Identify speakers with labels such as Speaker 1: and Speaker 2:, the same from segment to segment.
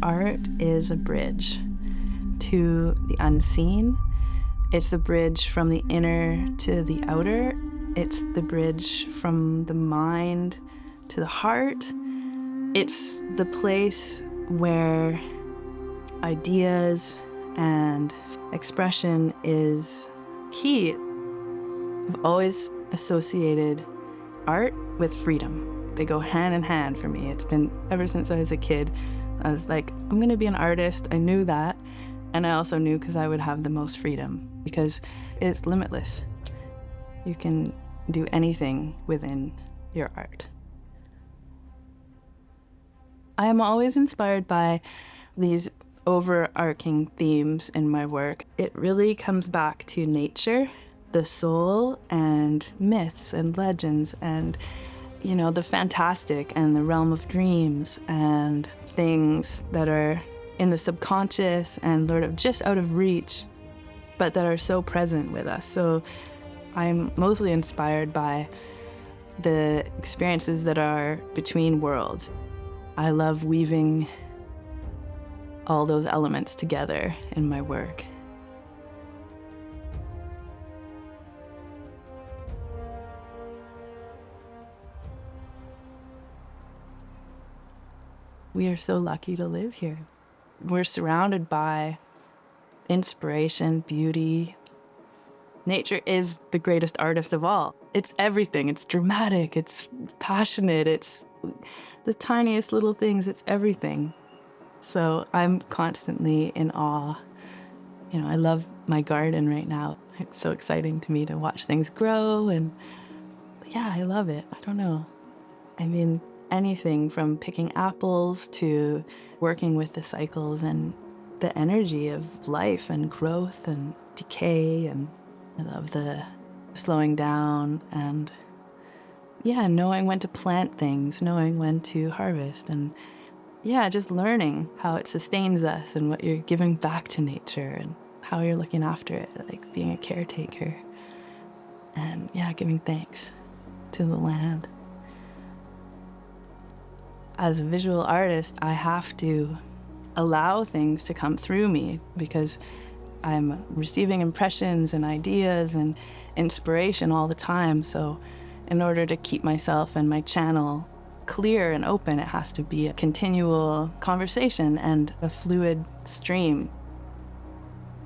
Speaker 1: art is a bridge to the unseen. It's a bridge from the inner to the outer. It's the bridge from the mind to the heart. It's the place where ideas and expression is key. I've always associated art with freedom. They go hand in hand for me. It's been ever since I was a kid. I was like, I'm going to be an artist. I knew that. And I also knew because I would have the most freedom because it's limitless. You can do anything within your art. I am always inspired by these overarching themes in my work. It really comes back to nature, the soul, and myths and legends and, you know, the fantastic and the realm of dreams and things that are in the subconscious and sort of just out of reach, but that are so present with us. So I'm mostly inspired by the experiences that are between worlds. I love weaving all those elements together in my work. We are so lucky to live here. We're surrounded by inspiration, beauty. Nature is the greatest artist of all. It's everything. It's dramatic, it's passionate, it's the tiniest little things, it's everything. So I'm constantly in awe. You know, I love my garden right now. It's so exciting to me to watch things grow and yeah, I love it. I don't know. I mean, anything from picking apples to working with the cycles and the energy of life and growth and decay, and I love the slowing down and yeah, knowing when to plant things, knowing when to harvest, and yeah, just learning how it sustains us and what you're giving back to nature and how you're looking after it, like being a caretaker and yeah, giving thanks to the land. As a visual artist, I have to allow things to come through me because I'm receiving impressions and ideas and inspiration all the time. So in order to keep myself and my channel clear and open, it has to be a continual conversation and a fluid stream.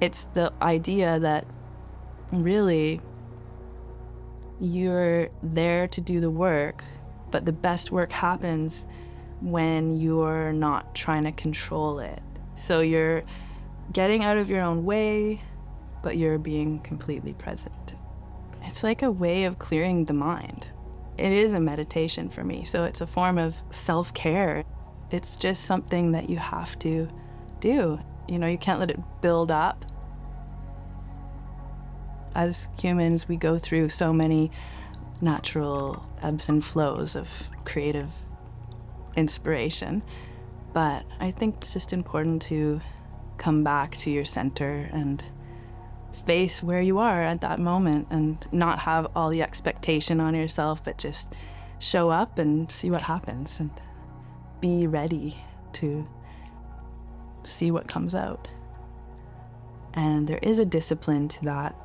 Speaker 1: It's the idea that really you're there to do the work, but the best work happens when you're not trying to control it. So you're getting out of your own way, but you're being completely present. It's like a way of clearing the mind. It is a meditation for me, so it's a form of self-care. It's just something that you have to do. You know, you can't let it build up. As humans, we go through so many natural ebbs and flows of creative inspiration, but I think it's just important to come back to your center and face where you are at that moment and not have all the expectation on yourself, but just show up and see what happens and be ready to see what comes out. And there is a discipline to that.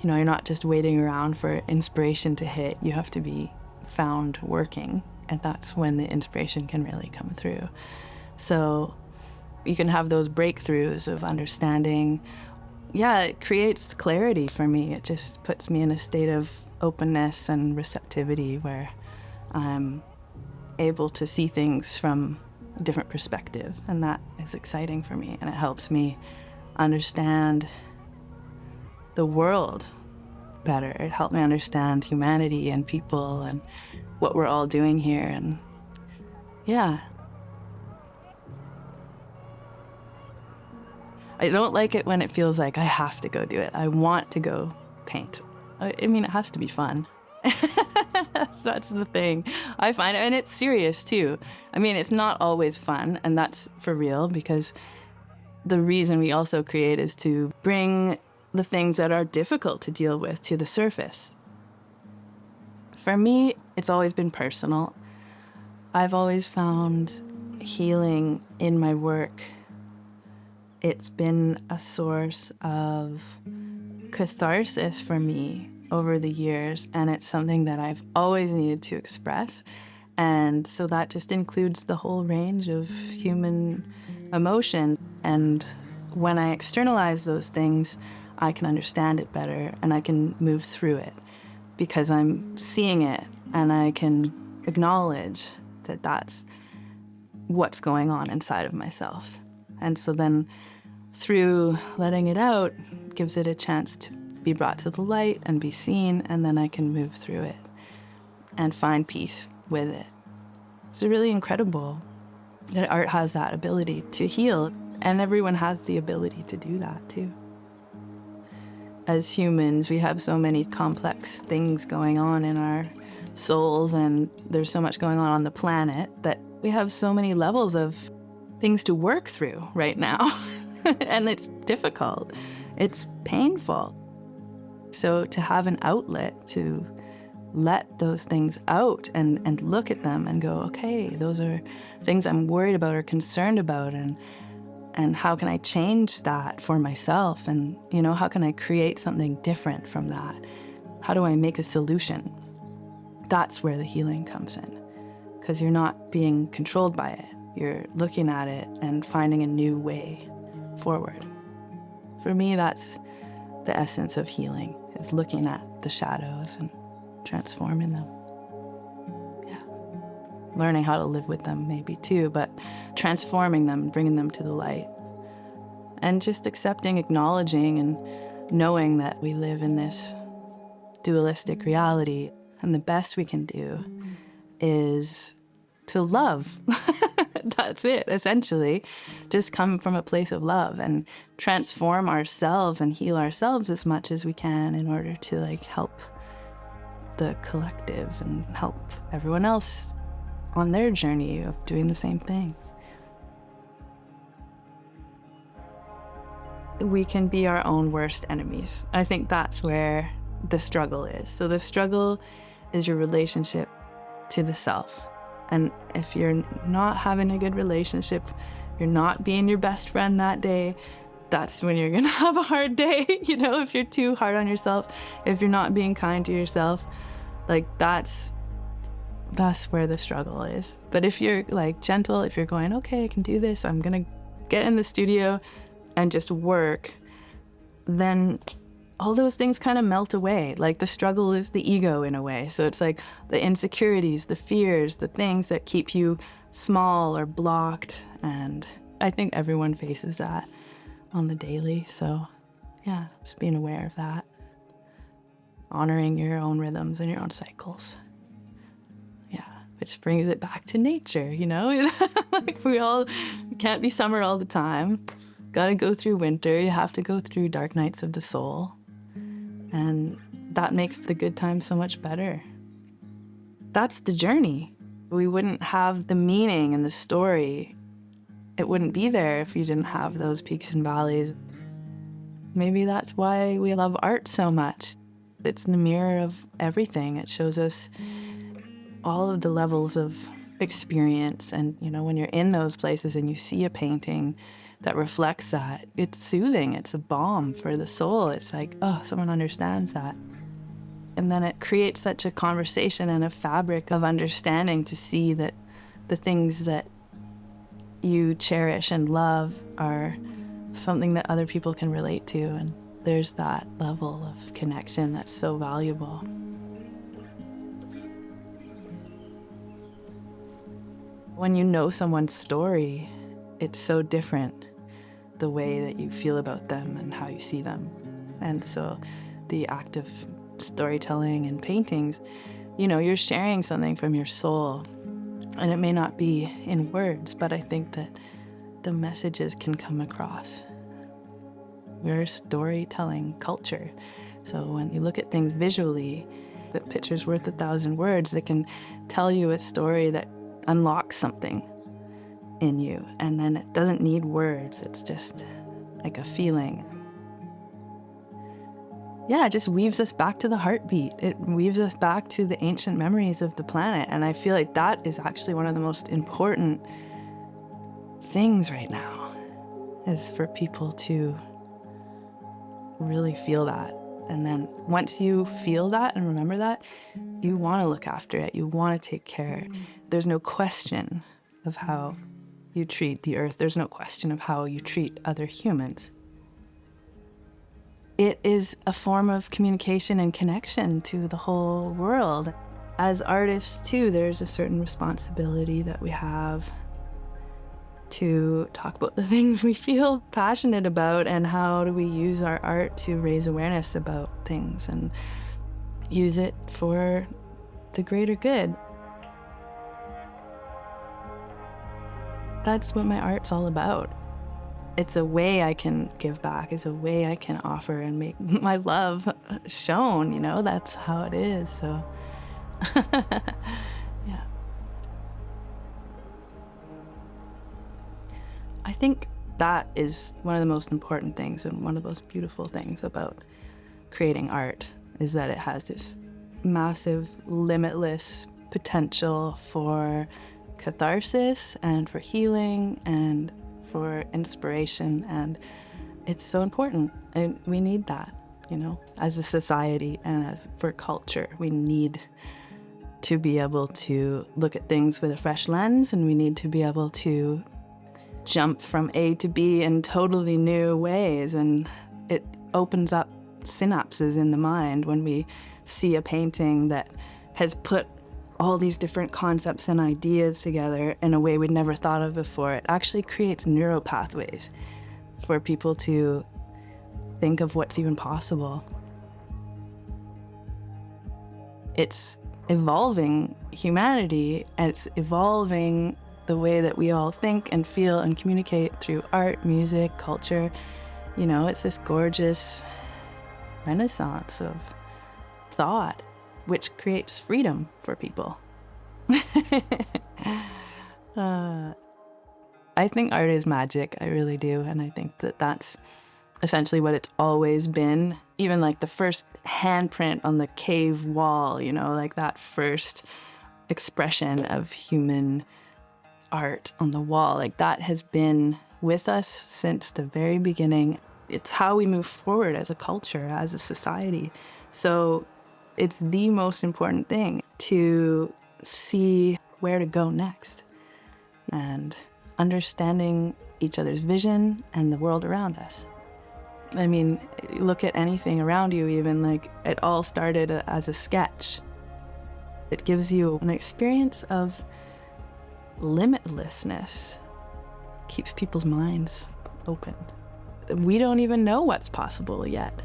Speaker 1: You know, you're not just waiting around for inspiration to hit. You have to be found working, and that's when the inspiration can really come through. So you can have those breakthroughs of understanding. Yeah, it creates clarity for me. It just puts me in a state of openness and receptivity where I'm able to see things from a different perspective, and that is exciting for me, and it helps me understand the world better. It helped me understand humanity and people and what we're all doing here, and yeah. I don't like it when it feels like I have to go do it. I want to go paint. I mean, it has to be fun. That's the thing I find, and it's serious too. I mean, it's not always fun, and that's for real, because the reason we also create is to bring the things that are difficult to deal with to the surface. For me, it's always been personal. I've always found healing in my work, it's been a source of catharsis for me over the years, and it's something that I've always needed to express. And so that just includes the whole range of human emotion. And when I externalize those things, I can understand it better and I can move through it because I'm seeing it and I can acknowledge that that's what's going on inside of myself. And so then through letting it out, gives it a chance to be brought to the light and be seen, and then I can move through it and find peace with it. It's really incredible that art has that ability to heal, and everyone has the ability to do that too. As humans, we have so many complex things going on in our souls, and there's so much going on the planet that we have so many levels of things to work through right now. And it's difficult. It's painful. So to have an outlet to let those things out and look at them and go, okay, those are things I'm worried about or concerned about, and how can I change that for myself? And, how can I create something different from that? How do I make a solution? That's where the healing comes in, because you're not being controlled by it. You're looking at it and finding a new way forward. For me, that's the essence of healing, is looking at the shadows and transforming them. Yeah. Learning how to live with them maybe too, but transforming them, bringing them to the light. And just accepting, acknowledging, and knowing that we live in this dualistic reality. And the best we can do is to love. That's it, essentially. Just come from a place of love and transform ourselves and heal ourselves as much as we can in order to help the collective and help everyone else on their journey of doing the same thing. We can be our own worst enemies. I think that's where the struggle is. So the struggle is your relationship to the self. And if you're not having a good relationship, you're not being your best friend that day, that's when you're gonna have a hard day. If you're too hard on yourself, if you're not being kind to yourself, that's where the struggle is. But if you're gentle, if you're going, okay, I can do this, I'm gonna get in the studio and just work, then all those things kind of melt away. The struggle is the ego in a way. So it's the insecurities, the fears, the things that keep you small or blocked. And I think everyone faces that on the daily. So yeah, just being aware of that. Honoring your own rhythms and your own cycles. Yeah, which brings it back to nature, we all can't be summer all the time. Gotta go through winter. You have to go through dark nights of the soul. And that makes the good times so much better. That's the journey. We wouldn't have the meaning and the story. It wouldn't be there if you didn't have those peaks and valleys. Maybe that's why we love art so much. It's the mirror of everything. It shows us all of the levels of experience. And, when you're in those places and you see a painting that reflects that, it's soothing. It's a balm for the soul. It's someone understands that. And then it creates such a conversation and a fabric of understanding to see that the things that you cherish and love are something that other people can relate to. And there's that level of connection that's so valuable. When you know someone's story, it's so different, the way that you feel about them and how you see them. And so the act of storytelling and paintings, you're sharing something from your soul. And it may not be in words, but I think that the messages can come across. We're a storytelling culture. So when you look at things visually, the picture's worth 1,000 words. That can tell you a story that unlocks something in you, and then it doesn't need words. It's just like a feeling. Yeah, it just weaves us back to the heartbeat. It weaves us back to the ancient memories of the planet, and I feel like that is actually one of the most important things right now is for people to really feel that. And then once you feel that and remember that, you want to look after it. You want to take care. There's no question of how you treat the earth. There's no question of how you treat other humans. It is a form of communication and connection to the whole world. As artists, too, there's a certain responsibility that we have to talk about the things we feel passionate about, and how do we use our art to raise awareness about things and use it for the greater good. That's what my art's all about. It's a way I can give back. It's a way I can offer and make my love shown, you know? That's how it is, so. Yeah. I think that is one of the most important things and one of the most beautiful things about creating art, is that it has this massive, limitless potential for catharsis and for healing and for inspiration, and it's so important, and we need that, you know, as a society and as for culture. We need to be able to look at things with a fresh lens, and we need to be able to jump from A to B in totally new ways, and it opens up synapses in the mind when we see a painting that has put all these different concepts and ideas together in a way we'd never thought of before. It actually creates neural pathways for people to think of what's even possible. It's evolving humanity, and it's evolving the way that we all think and feel and communicate through art, music, culture. You know, it's this gorgeous renaissance of thought, which creates freedom for people. I think art is magic, I really do, and I think that that's essentially what it's always been. Even like the first handprint on the cave wall, you know, like that first expression of human art on the wall, like that has been with us since the very beginning. It's how we move forward as a culture, as a society. So it's the most important thing to see where to go next and understanding each other's vision and the world around us. I mean, look at anything around you, even like it all started as a sketch. It gives you an experience of limitlessness, keeps people's minds open. We don't even know what's possible yet.